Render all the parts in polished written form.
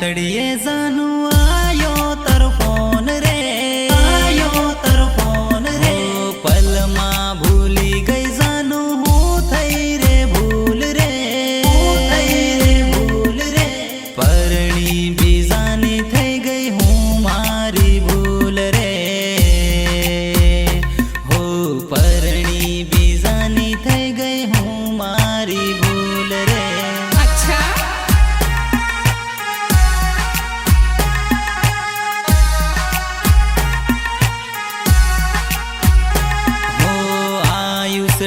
तड़िए जानू आयो तर फोन रे, आयो तर फोन रे। पल मां भूली गई जानू हूँ थई रे भूल रे, थई रे भूल रे। परणी बीजानी थई गई हूँ मारी भूल रे, हो परणी बीजानी थई गई हूँ मारी भूल रे।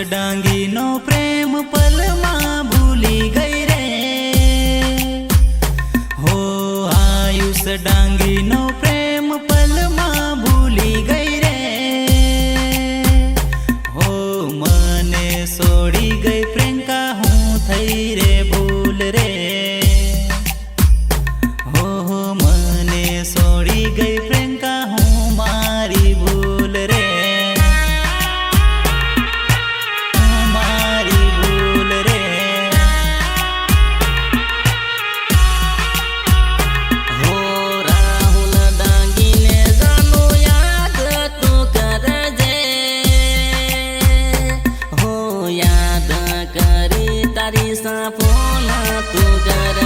डांगी नो प्रेम पल मां भूली गई रे, हो आयुष डांगी नो प्रेम पल मां भूली गई रे। हो मने सोड़ी गई प्रियंका हूँ थई रे भूल रे, हो मने सोड़ी गई प्रियंका हूँ मारी भूल रे। तारी सा फोन तू कर